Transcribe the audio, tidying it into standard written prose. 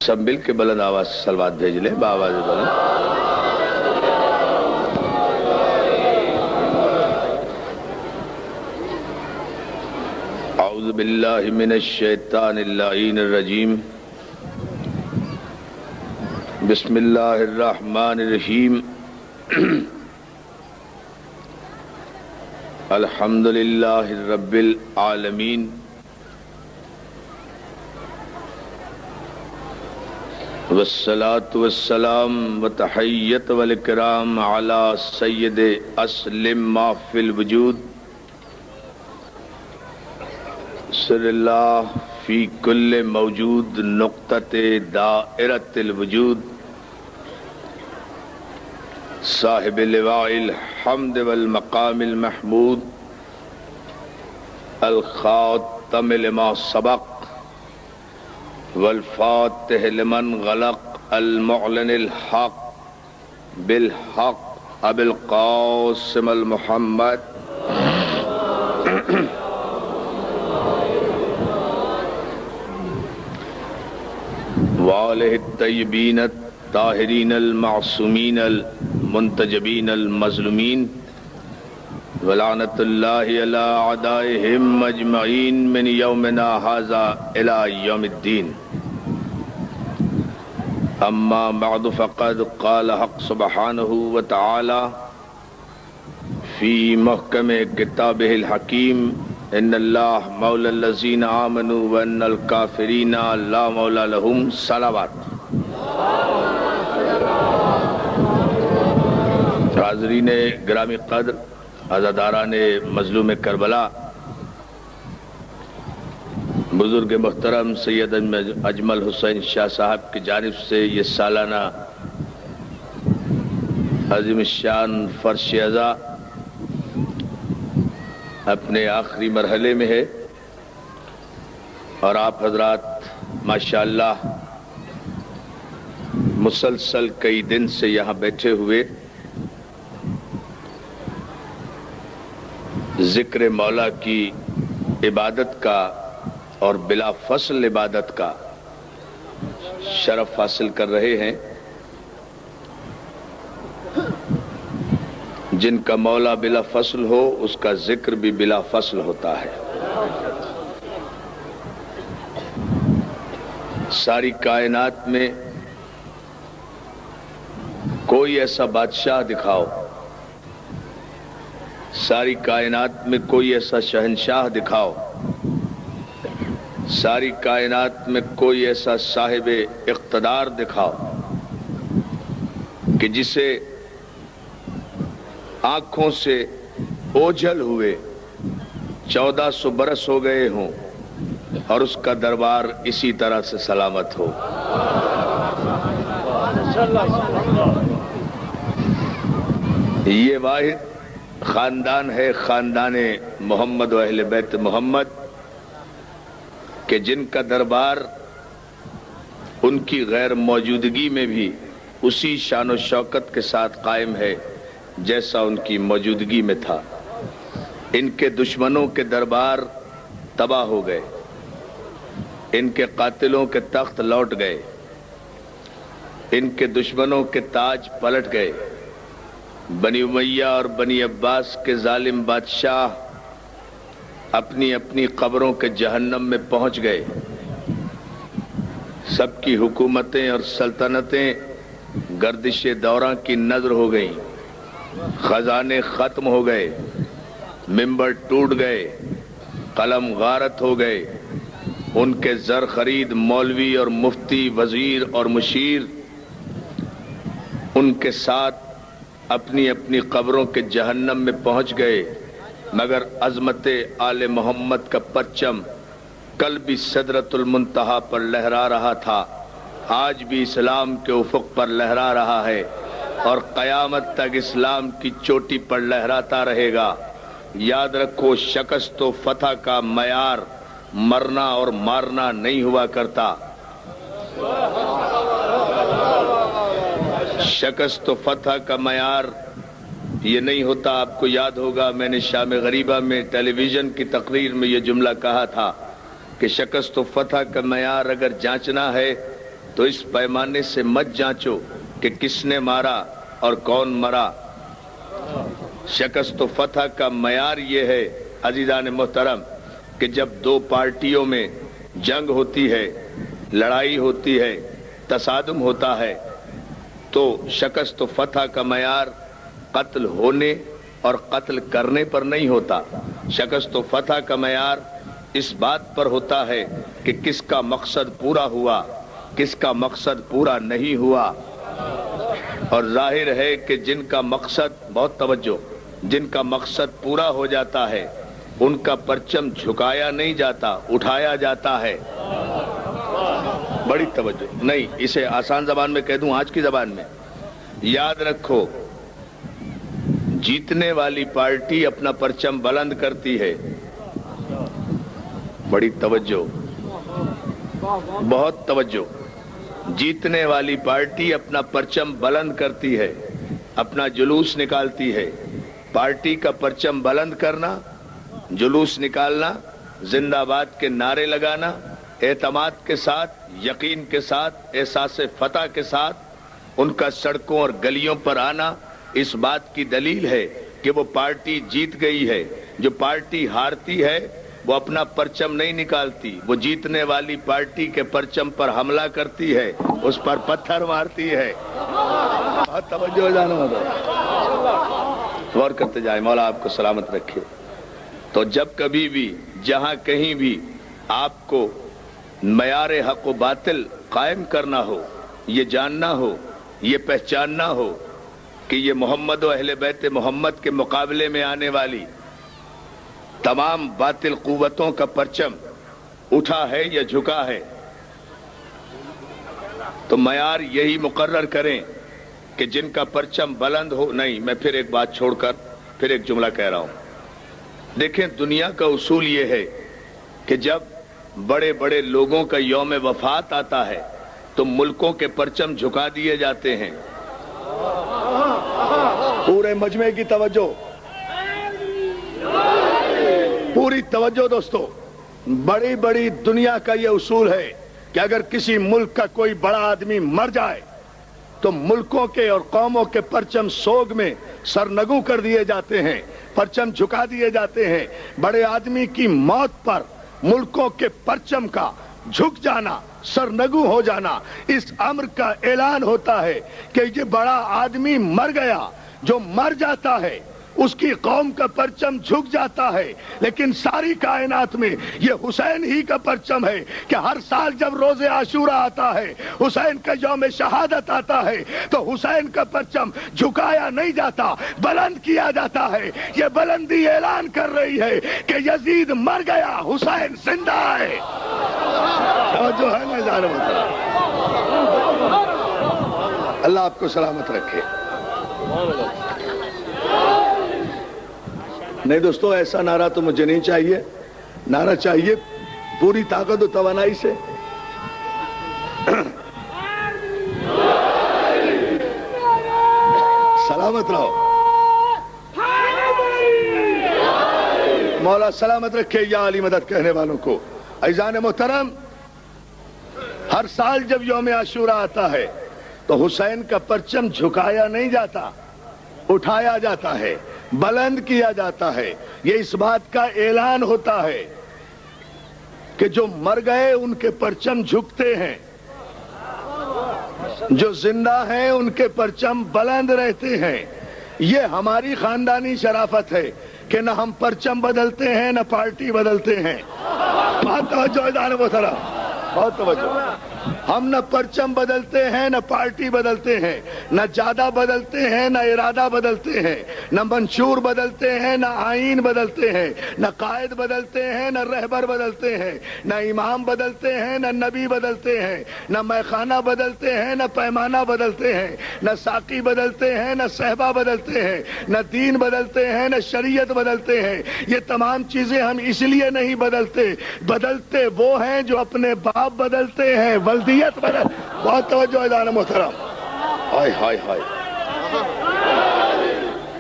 سب مل کے بلند آواز سے صلوات بھیج لیں بآواز بلند. اعوذ باللہ من الشیطان اللعین الرجیم. بسم اللہ الرحمن الرحیم. الحمد للہ رب العالمین والصلاة والسلام وتحیت والاکرام علی سید اسلم ما فی الوجود سر اللہ فی کل موجود نقطۃ دائرۃ الوجود صاحب لواء الحمد والمقام المحمود الخاتم لما سبق والفاتح لمن غلق المعلن الحق بالحق ابو القاسم المحمد وآلہ الطیبین الطاہرین المعصومین المنتجبین المظلومین ولعنت اللہ علی اعدائہم اجمعین من یومنا ھذا الی یوم الدین. اما بعد فقد قال حق سبحانہ وتعالی فی محکم کتابہ الحکیم ان اللہ مولی الذین آمنوا وان الکافرین لا مولی لہم. صلوات. حاضرین گرامی قدر، عزاداران مظلوم کربلا، بزرگ محترم سید اجمل حسین شاہ صاحب کی جانب سے یہ سالانہ عظیم الشان فرش عزا اپنے آخری مرحلے میں ہے، اور آپ حضرات ماشاءاللہ مسلسل کئی دن سے یہاں بیٹھے ہوئے ذکر مولا کی عبادت کا اور بلا فصل عبادت کا شرف حاصل کر رہے ہیں. جن کا مولا بلا فصل ہو اس کا ذکر بھی بلا فصل ہوتا ہے. ساری کائنات میں کوئی ایسا بادشاہ دکھاؤ، ساری کائنات میں کوئی ایسا شہنشاہ دکھاؤ، ساری کائنات میں کوئی ایسا صاحب اقتدار دکھاؤ کہ جسے آنکھوں سے اوجھل ہوئے 1400 برس ہو گئے ہوں اور اس کا دربار اسی طرح سے سلامت ہو. یہ واحد خاندان ہے خاندان محمد و اہل بیت محمد کہ جن کا دربار ان کی غیر موجودگی میں بھی اسی شان و شوکت کے ساتھ قائم ہے جیسا ان کی موجودگی میں تھا. ان کے دشمنوں کے دربار تباہ ہو گئے، ان کے قاتلوں کے تخت لوٹ گئے، ان کے دشمنوں کے تاج پلٹ گئے. بنی امیہ اور بنی عباس کے ظالم بادشاہ اپنی اپنی قبروں کے جہنم میں پہنچ گئے. سب کی حکومتیں اور سلطنتیں گردش دوراں کی نظر ہو گئیں، خزانے ختم ہو گئے، منبر ٹوٹ گئے، قلم غارت ہو گئے. ان کے زر خرید مولوی اور مفتی، وزیر اور مشیر ان کے ساتھ اپنی اپنی قبروں کے جہنم میں پہنچ گئے. مگر عظمت آل محمد کا پرچم کل بھی سدرۃ المنتہا پر لہرا رہا تھا، آج بھی اسلام کے افق پر لہرا رہا ہے اور قیامت تک اسلام کی چوٹی پر لہراتا رہے گا. یاد رکھو، شکست و فتح کا معیار مرنا اور مارنا نہیں ہوا کرتا. شکست و فتح کا معیار یہ نہیں ہوتا. آپ کو یاد ہوگا میں نے شام غریبہ میں ٹیلی ویژن کی تقریر میں یہ جملہ کہا تھا کہ شکست و فتح کا معیار اگر جانچنا ہے تو اس پیمانے سے مت جانچو کہ کس نے مارا اور کون مرا۔ شکست و فتح کا معیار یہ ہے عزیزان محترم کہ جب دو پارٹیوں میں جنگ ہوتی ہے، لڑائی ہوتی ہے، تصادم ہوتا ہے، تو شکست و فتح کا معیار قتل ہونے اور قتل کرنے پر نہیں ہوتا۔ شکست و فتح کا معیار اس بات پر ہوتا ہے کہ کس کا مقصد پورا ہوا، کس کا مقصد پورا نہیں ہوا۔ اور ظاہر ہے کہ جن کا مقصد، بہت توجہ، جن کا مقصد پورا ہو جاتا ہے ان کا پرچم جھکایا نہیں جاتا، اٹھایا جاتا ہے۔ بڑی توجہ، نہیں اسے آسان زبان میں کہہ دوں، آج کی زبان میں یاد رکھو، جیتنے والی پارٹی اپنا پرچم بلند کرتی ہے۔ بڑی توجہ، بہت توجہ، جیتنے والی پارٹی اپنا پرچم بلند کرتی ہے، اپنا جلوس نکالتی ہے۔ پارٹی کا پرچم بلند کرنا، جلوس نکالنا، زندہ باد کے نعرے لگانا، اعتماد کے ساتھ، یقین کے ساتھ، احساس فتح کے ساتھ ان کا سڑکوں اور گلیوں پر آنا اس بات کی دلیل ہے کہ وہ پارٹی جیت گئی ہے۔ جو پارٹی ہارتی ہے وہ اپنا پرچم نہیں نکالتی، وہ جیتنے والی پارٹی کے پرچم پر حملہ کرتی ہے، اس پر پتھر مارتی ہے۔ بہت توجہ جانا غور کرتے جائیں، مولا آپ کو سلامت رکھے۔ تو جب کبھی بھی، جہاں کہیں بھی آپ کو معیار حق و باطل قائم کرنا ہو، یہ جاننا ہو، یہ پہچاننا ہو کہ یہ محمد و اہل بیت محمد کے مقابلے میں آنے والی تمام باطل قوتوں کا پرچم اٹھا ہے یا جھکا ہے، تو معیار یہی مقرر کریں کہ جن کا پرچم بلند ہو۔ نہیں، میں پھر ایک بات چھوڑ کر پھر ایک جملہ کہہ رہا ہوں۔ دیکھیں، دنیا کا اصول یہ ہے کہ جب بڑے بڑے لوگوں کا یوم وفات آتا ہے تو ملکوں کے پرچم جھکا دیے جاتے ہیں۔ پورے مجمع کی توجہ، پوری توجہ دوستو، بڑی بڑی دنیا کا یہ اصول ہے کہ اگر کسی ملک کا کوئی بڑا آدمی مر جائے تو ملکوں کے اور قوموں کے پرچم سوگ میں سرنگوں کر دیے جاتے ہیں، پرچم جھکا دیے جاتے ہیں۔ بڑے آدمی کی موت پر ملکوں کے پرچم کا جھک جانا، سرنگوں ہو جانا، اس امر کا اعلان ہوتا ہے کہ یہ بڑا آدمی مر گیا۔ جو مر جاتا ہے اس کی قوم کا پرچم جھک جاتا ہے، لیکن ساری کائنات میں یہ حسین ہی کا پرچم ہے کہ ہر سال جب روز عاشورہ آتا ہے، حسین کا یوم شہادت آتا ہے، تو حسین کا پرچم جھکایا نہیں جاتا، بلند کیا جاتا ہے۔ یہ بلندی اعلان کر رہی ہے کہ یزید مر گیا، حسین زندہ ہے۔ جو ہے نا جانب، اللہ آپ کو سلامت رکھے۔ نہیں دوستو، ایسا نعرہ تو مجھے نہیں چاہیے، نعرہ چاہیے پوری طاقت و توانائی سے۔ سلامت رہو، مولا سلامت رکھے یا علی مدد کہنے والوں کو۔ عزیزان محترم، ہر سال جب یوم عاشورہ آتا ہے تو حسین کا پرچم جھکایا نہیں جاتا، اٹھایا جاتا ہے، بلند کیا جاتا ہے۔ یہ اس بات کا اعلان ہوتا ہے کہ جو مر گئے ان کے پرچم جھکتے ہیں، جو زندہ ہیں ان کے پرچم بلند رہتے ہیں۔ یہ ہماری خاندانی شرافت ہے کہ نہ ہم پرچم بدلتے ہیں نہ پارٹی بدلتے ہیں۔ بہت توجہ ادارے محترم، بہت توجہ۔ ہم نہ پرچم بدلتے ہیں نہ پارٹی بدلتے ہیں، نہ جادہ بدلتے ہیں نہ ارادہ بدلتے ہیں، نہ منشور بدلتے ہیں نہ آئین بدلتے ہیں، نہ قائد بدلتے ہیں نہ رہبر بدلتے ہیں، نہ امام بدلتے ہیں نہ نبی بدلتے ہیں، نہ میخانہ بدلتے ہیں نہ پیمانہ بدلتے ہیں، نہ ساقی بدلتے ہیں نہ صحبہ بدلتے ہیں، نہ دین بدلتے ہیں نہ شریعت بدلتے ہیں۔ یہ تمام چیزیں ہم اس لیے نہیں بدلتے، بدلتے وہ ہیں جو اپنے باپ بدلتے ہیں، ولدیت بدل۔ بہت توجہ ادارہ محترم۔ ہائے ہائے ہائے،